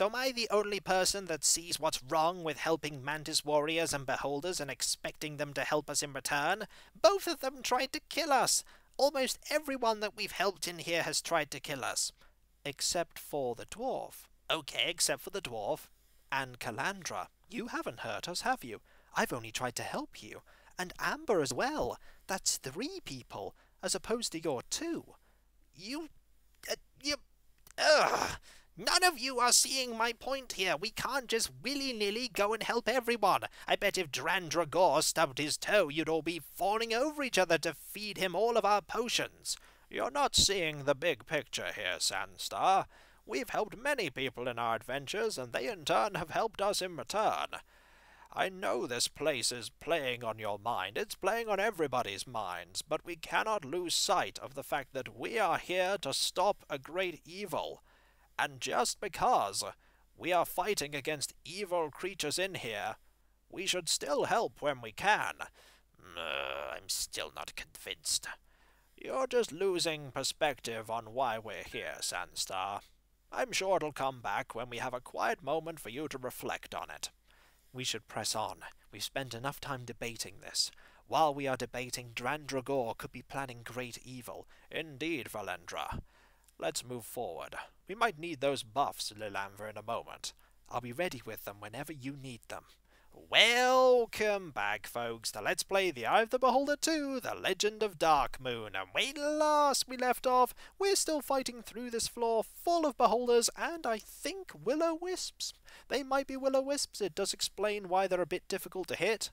So am I the only person that sees what's wrong with helping Mantis warriors and beholders and expecting them to help us in return? Both of them tried to kill us! Almost everyone that we've helped in here has tried to kill us. Except for the dwarf. Okay, except for the dwarf. And Calandra. You haven't hurt us, have you? I've only tried to help you. And Amber as well. That's 3 people, as opposed to your 2. None of you are seeing my point here. We can't just willy-nilly go and help everyone. I bet if Drandragor stubbed his toe, you'd all be falling over each other to feed him all of our potions. You're not seeing the big picture here, Sandstar. We've helped many people in our adventures, and they in turn have helped us in return. I know this place is playing on your mind. It's playing on everybody's minds, but we cannot lose sight of the fact that we are here to stop a great evil. And just because we are fighting against evil creatures in here, we should still help when we can. I'm still not convinced. You're just losing perspective on why we're here, Sandstar. I'm sure it'll come back when we have a quiet moment for you to reflect on it. We should press on. We've spent enough time debating this. While we are debating, Drandragor could be planning great evil. Indeed, Valendra. Let's move forward. We might need those buffs, Lilanver, in a moment. I'll be ready with them whenever you need them. Welcome back, folks, to Let's Play The Eye of the Beholder 2, The Legend of Darkmoon. And when last we left off, we're still fighting through this floor full of beholders and, I think, will-o-wisps. They might be will-o-wisps. It does explain why they're a bit difficult to hit.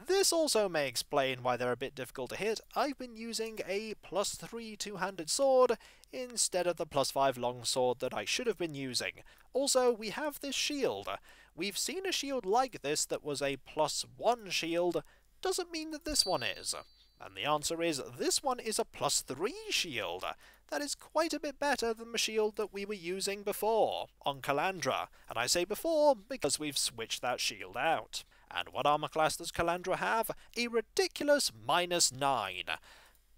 This also may explain why they're a bit difficult to hit. I've been using a +3 two-handed sword instead of the +5 long sword that I should have been using. Also, we have this shield. We've seen a shield like this that was a +1 shield. Doesn't mean that this one is. And the answer is, this one is a +3 shield. That is quite a bit better than the shield that we were using before, on Calandra. And I say before, because we've switched that shield out. And what armor class does Calandra have? A ridiculous -9.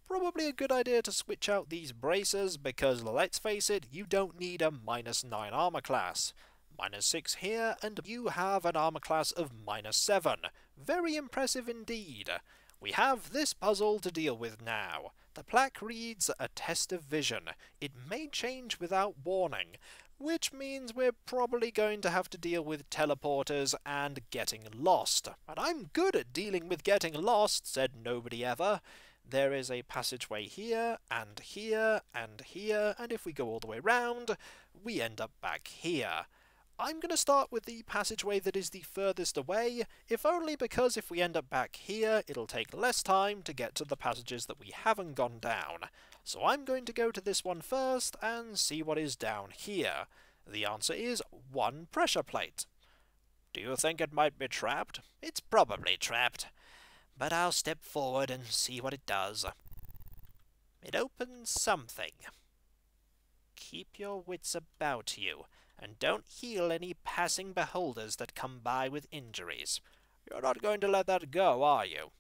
Probably a good idea to switch out these braces, because let's face it, you don't need a -9 armor class. -6 here, and you have an armor class of -7. Very impressive indeed. We have this puzzle to deal with now. The plaque reads, a test of vision. It may change without warning, which means we're probably going to have to deal with teleporters and getting lost. And I'm good at dealing with getting lost, said nobody ever. There is a passageway here, and here, and here, and if we go all the way round, we end up back here. I'm going to start with the passageway that is the furthest away, if only because if we end up back here, it'll take less time to get to the passages that we haven't gone down. So I'm going to go to this one first and see what is down here. The answer is 1 pressure plate. Do you think it might be trapped? It's probably trapped. But I'll step forward and see what it does. It opens something. Keep your wits about you, and don't heal any passing beholders that come by with injuries. You're not going to let that go, are you?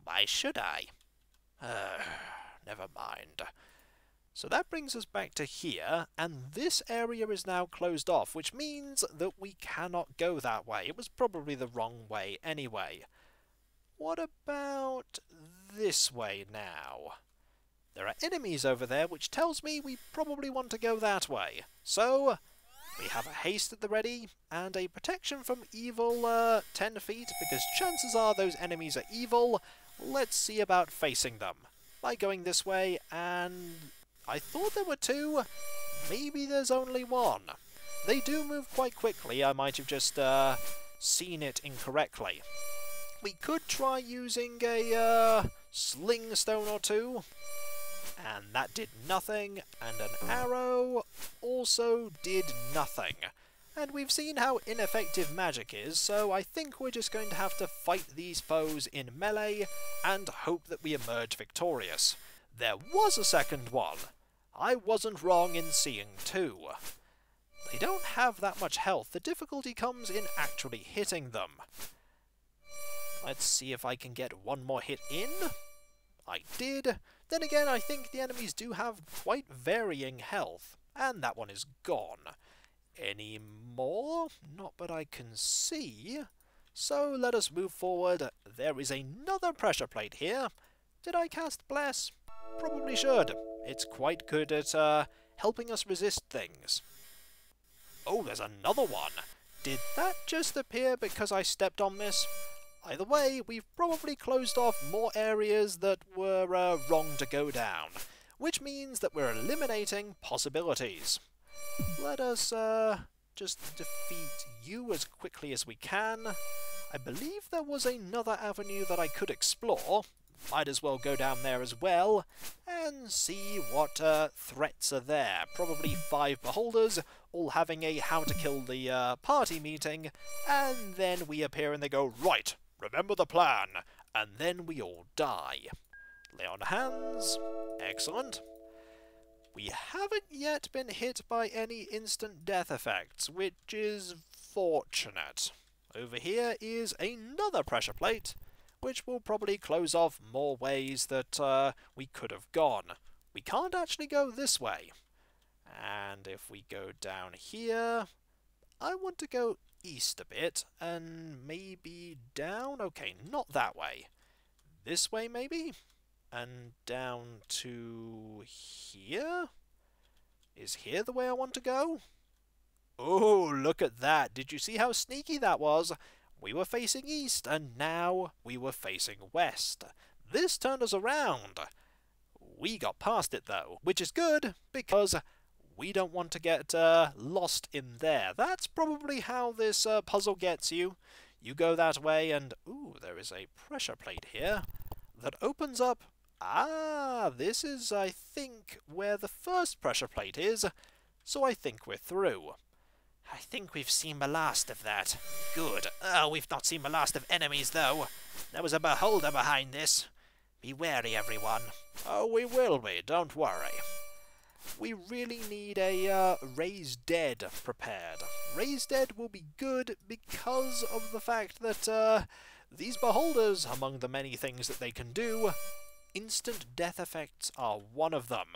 Why should I? Never mind. So that brings us back to here, and this area is now closed off, which means that we cannot go that way. It was probably the wrong way anyway. What about this way now? There are enemies over there, which tells me we probably want to go that way. So, we have a haste at the ready, and a protection from evil 10 feet, because chances are those enemies are evil. Let's see about facing them. By going this way, and I thought there were 2. Maybe there's only 1. They do move quite quickly. I might have just seen it incorrectly. We could try using a sling stone or 2. And that did nothing, and an arrow also did nothing. And we've seen how ineffective magic is, so I think we're just going to have to fight these foes in melee, and hope that we emerge victorious. There was a second one. I wasn't wrong in seeing 2. They don't have that much health. The difficulty comes in actually hitting them. Let's see if I can get 1 more hit in. I did. Then again, I think the enemies do have quite varying health, and that one is gone. any more? Not that I can see. So let us move forward. There is another pressure plate here. Did I cast Bless? Probably should. It's quite good at helping us resist things. Oh, there's another one. Did that just appear because I stepped on this? Either way, we've probably closed off more areas that were wrong to go down, which means that we're eliminating possibilities. Let us just defeat you as quickly as we can. I believe there was another avenue that I could explore. Might as well go down there as well and see what threats are there. Probably 5 beholders, all having a how to kill the party meeting, and then we appear and they go, right, remember the plan, and then we all die. Lay on hands. Excellent. We haven't yet been hit by any instant death effects, which is fortunate. Over here is another pressure plate, which will probably close off more ways that we could have gone. We can't actually go this way. And if we go down here, I want to go east a bit, and maybe down? Okay, not that way. This way, maybe? And down to here? Is here the way I want to go? Oh, look at that. Did you see how sneaky that was? We were facing east, and now we were facing west. This turned us around. We got past it, though, which is good, because we don't want to get lost in there. That's probably how this puzzle gets you. You go that way, and ooh, there is a pressure plate here that opens up. Ah, this is, I think, where the first pressure plate is, so I think we're through. I think we've seen the last of that. Good. Oh, we've not seen the last of enemies, though. There was a beholder behind this. Be wary, everyone. Oh, we will be, don't worry. We really need a Raised Dead prepared. Raised Dead will be good because of the fact that these beholders, among the many things that they can do, instant death effects are one of them.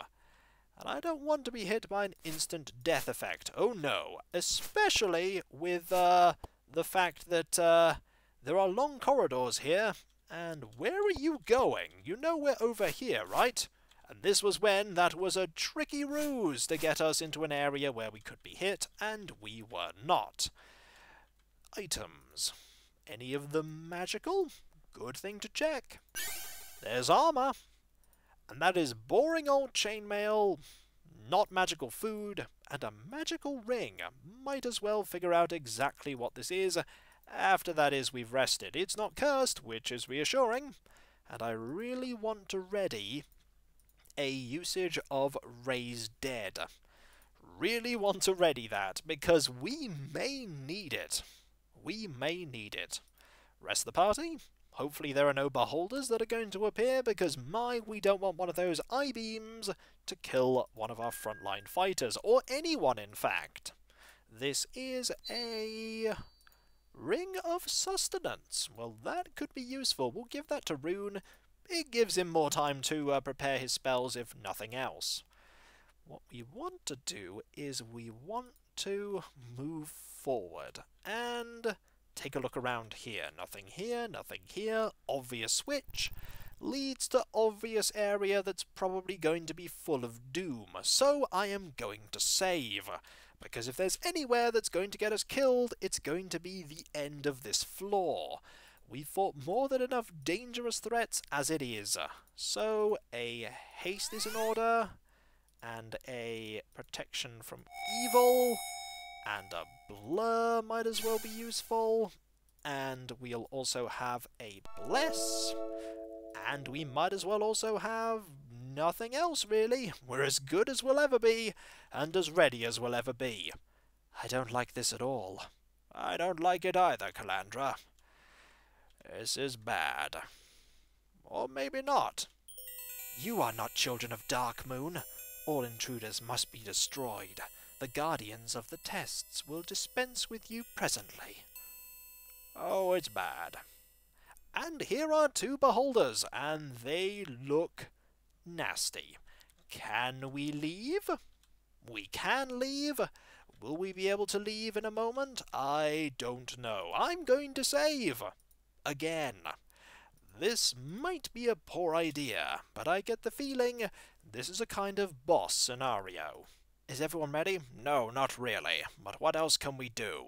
And I don't want to be hit by an instant death effect. Oh no. Especially with the fact that there are long corridors here. And where are you going? You know we're over here, right? And this was when that was a tricky ruse to get us into an area where we could be hit, and we were not. Items. Any of them magical? Good thing to check. There's armor. And that is boring old chainmail, not magical food, and a magical ring. Might as well figure out exactly what this is after that is we've rested. It's not cursed, which is reassuring, and I really want to ready a usage of Raised Dead. Really want to ready that, because we may need it. We may need it. Rest of the party? Hopefully there are no beholders that are going to appear, because we don't want one of those I-beams to kill one of our frontline fighters, or anyone in fact. This is a Ring of Sustenance. Well, that could be useful. We'll give that to Rune. It gives him more time to prepare his spells, if nothing else. What we want to do is we want to move forward and take a look around here. Nothing here, nothing here. Obvious switch leads to obvious area that's probably going to be full of doom. So I am going to save, because if there's anywhere that's going to get us killed, it's going to be the end of this floor. We've fought more than enough dangerous threats as it is. So a haste is in order, and a protection from evil, and a blur might as well be useful, and we'll also have a bless, and we might as well also have nothing else really. We're as good as we'll ever be, and as ready as we'll ever be. I don't like this at all. I don't like it either, Calandra. This is bad. Or maybe not. You are not children of Dark Moon. All intruders must be destroyed. The guardians of the tests will dispense with you presently. Oh, it's bad. And here are 2 beholders, and they look nasty. Can we leave? We can leave. Will we be able to leave in a moment? I don't know. I'm going to save. Again. This might be a poor idea, but I get the feeling this is a kind of boss scenario. Is everyone ready? No, not really. But what else can we do?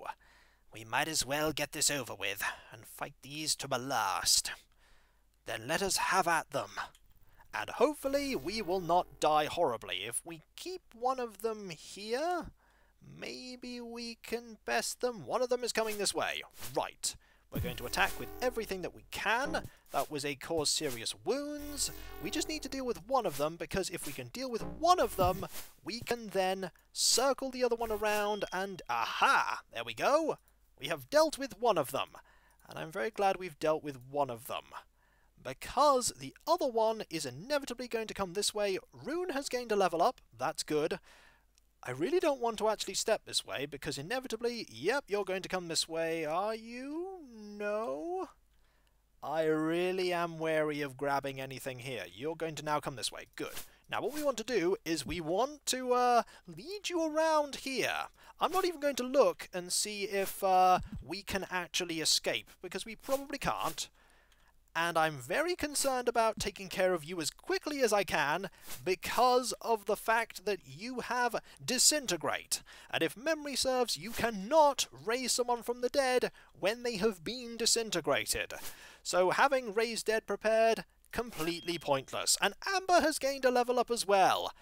We might as well get this over with, and fight these to the last. Then let us have at them. And hopefully we will not die horribly. If we keep one of them here, maybe we can best them. One of them is coming this way. Right. We're going to attack with everything that we can. That was a cause serious wounds. We just need to deal with one of them, because if we can deal with one of them, we can then circle the other one around and aha! There we go! We have dealt with one of them. And I'm very glad we've dealt with one of them, because the other one is inevitably going to come this way. Rune has gained a level up. That's good. I really don't want to actually step this way, because inevitably, yep, you're going to come this way. Are you? No? I really am wary of grabbing anything here. You're going to now come this way. Good. Now what we want to do is we want to lead you around here. I'm not even going to look and see if we can actually escape, because we probably can't. And I'm very concerned about taking care of you as quickly as I can, because of the fact that you have disintegrate. And if memory serves, you cannot raise someone from the dead when they have been disintegrated. So having raise dead prepared, completely pointless. And Amber has gained a level up as well.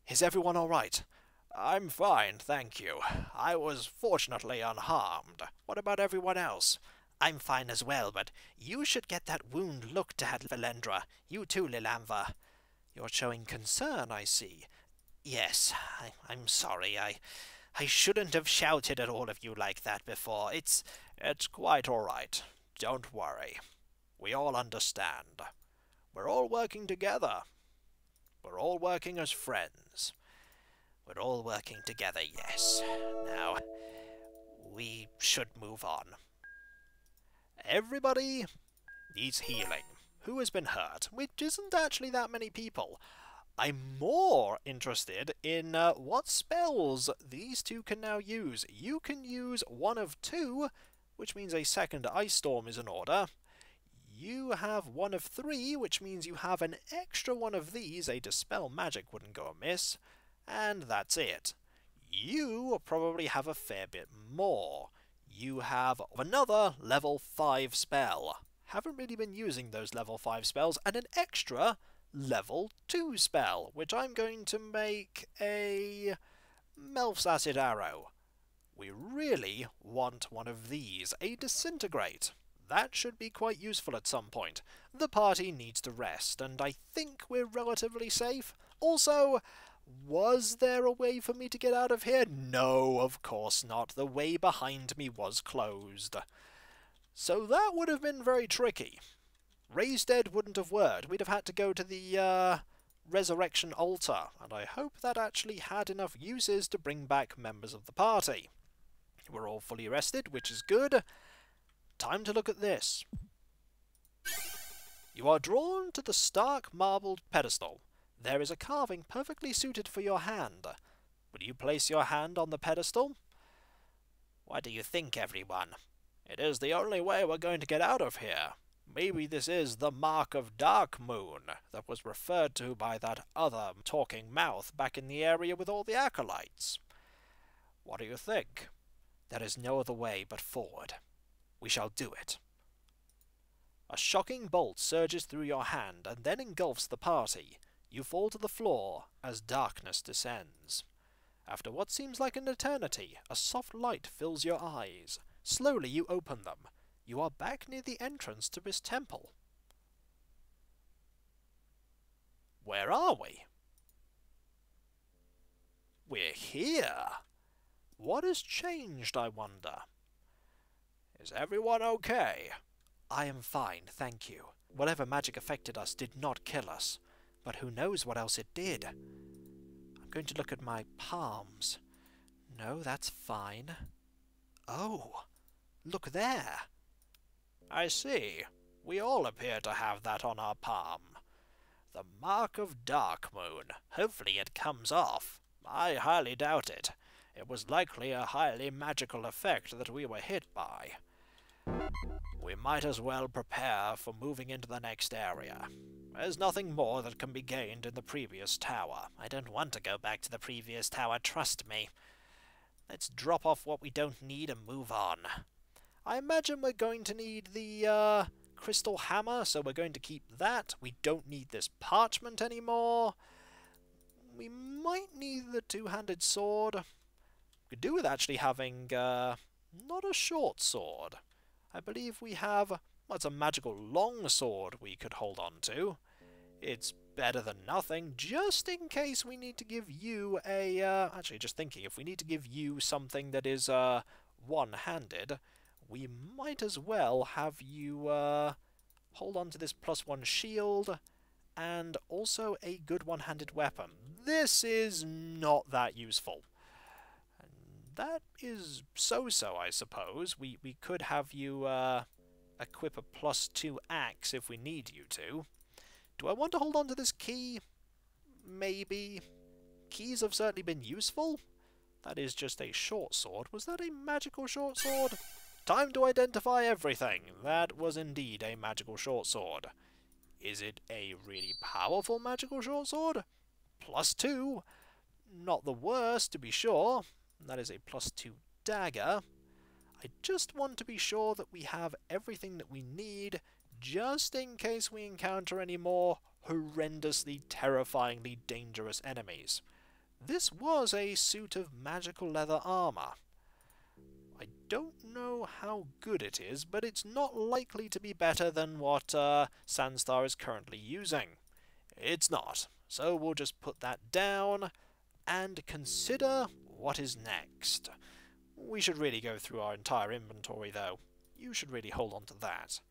Is everyone alright? I'm fine, thank you. I was fortunately unharmed. What about everyone else? I'm fine as well, but you should get that wound looked at, Valendra. You too, Lilamva. You're showing concern, I see. Yes, I'm sorry. I shouldn't have shouted at all of you like that before. It's quite all right. Don't worry. We all understand. We're all working together. We're all working as friends. We're all working together, yes. Now, we should move on. Everybody needs healing. Who has been hurt? Which isn't actually that many people. I'm more interested in what spells these two can now use. You can use one of two, which means a second ice storm is in order. You have one of three, which means you have an extra one of these. A dispel magic wouldn't go amiss. And that's it. You probably have a fair bit more. You have another level 5 spell. Haven't really been using those level 5 spells, and an extra level 2 spell, which I'm going to make a Melf's Acid Arrow. We really want one of these, a Disintegrate. That should be quite useful at some point. The party needs to rest, and I think we're relatively safe. Also, was there a way for me to get out of here? No, of course not. The way behind me was closed. So that would have been very tricky. Raise Dead wouldn't have worked. We'd have had to go to the resurrection altar, and I hope that actually had enough uses to bring back members of the party. We're all fully rested, which is good. Time to look at this. You are drawn to the stark marbled pedestal. There is a carving perfectly suited for your hand. Will you place your hand on the pedestal? What do you think, everyone? It is the only way we're going to get out of here. Maybe this is the mark of Dark Moon that was referred to by that other talking mouth back in the area with all the acolytes. What do you think? There is no other way but forward. We shall do it. A shocking bolt surges through your hand and then engulfs the party. You fall to the floor as darkness descends. After what seems like an eternity, a soft light fills your eyes. Slowly you open them. You are back near the entrance to this temple. Where are we? We're here. What has changed, I wonder? Is everyone okay? I am fine, thank you. Whatever magic affected us did not kill us. But who knows what else it did? I'm going to look at my palms. No, that's fine. Oh, look there. I see. We all appear to have that on our palm. The mark of Dark Moon. Hopefully it comes off. I highly doubt it. It was likely a highly magical effect that we were hit by. We might as well prepare for moving into the next area. There's nothing more that can be gained in the previous tower. I don't want to go back to the previous tower, trust me. Let's drop off what we don't need and move on. I imagine we're going to need the crystal hammer, so we're going to keep that. We don't need this parchment anymore. We might need the two-handed sword. We could do with actually having not a short sword. I believe we have, well, it's a magical long sword we could hold on to. It's better than nothing, just in case we need to give you a, actually just thinking, if we need to give you something that is one-handed, we might as well have you hold on to this +1 shield, and also a good one-handed weapon. This is not that useful. That is so-so, I suppose. We could have you equip a +2 axe if we need you to. Do I want to hold on to this key? Maybe. Keys have certainly been useful. That is just a short sword. Was that a magical short sword? Time to identify everything. That was indeed a magical short sword. Is it a really powerful magical short sword? +2. Not the worst, to be sure. That is a +2 dagger. I just want to be sure that we have everything that we need, just in case we encounter any more horrendously, terrifyingly dangerous enemies. This was a suit of magical leather armor. I don't know how good it is, but it's not likely to be better than what Sandstar is currently using. It's not, so we'll just put that down and consider what is next. We should really go through our entire inventory, though. You should really hold on to that.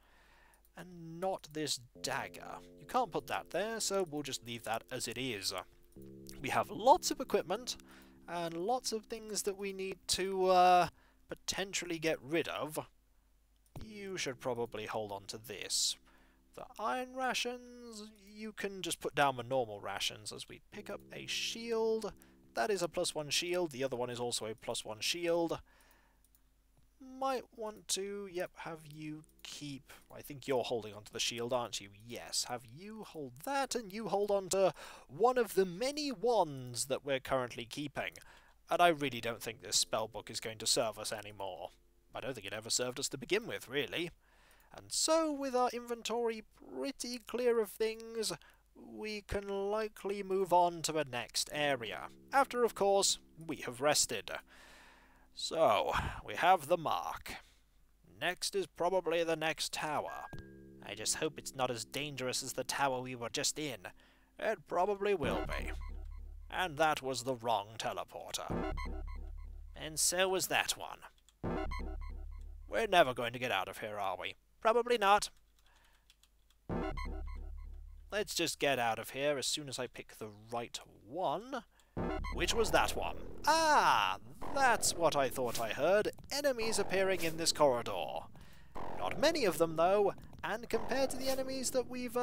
And not this dagger. You can't put that there, so we'll just leave that as it is. We have lots of equipment, and lots of things that we need to potentially get rid of. You should probably hold on to this. The iron rations, you can just put down the normal rations as we pick up a shield. That is a +1 shield, the other one is also a +1 shield. Might want to, yep, have you keep, I think you're holding onto the shield, aren't you? Yes, have you hold that, and you hold on to one of the many wands that we're currently keeping. And I really don't think this spellbook is going to serve us anymore. I don't think it ever served us to begin with, really. And so, with our inventory pretty clear of things, we can likely move on to the next area, after, of course, we have rested. So, we have the mark. Next is probably the next tower. I just hope it's not as dangerous as the tower we were just in. It probably will be. And that was the wrong teleporter. And so was that one. We're never going to get out of here, are we? Probably not. Let's just get out of here as soon as I pick the right one. Which was that one? Ah! That's what I thought I heard. Enemies appearing in this corridor. Not many of them, though, and compared to the enemies that we've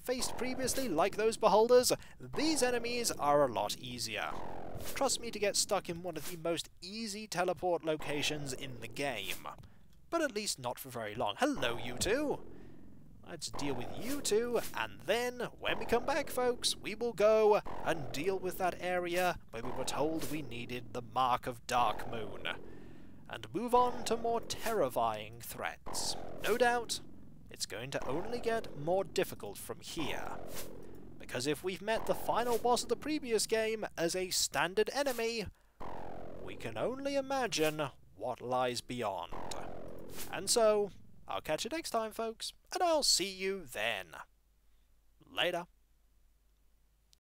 faced previously, like those beholders, these enemies are a lot easier. Trust me to get stuck in one of the most easy teleport locations in the game. But at least not for very long. Hello, you two! Let's deal with you two, and then, when we come back, folks, we will go and deal with that area where we were told we needed the Mark of Dark Moon, and move on to more terrifying threats. No doubt, it's going to only get more difficult from here, because if we've met the final boss of the previous game as a standard enemy, we can only imagine what lies beyond. And so, I'll catch you next time, folks, and I'll see you then. Later.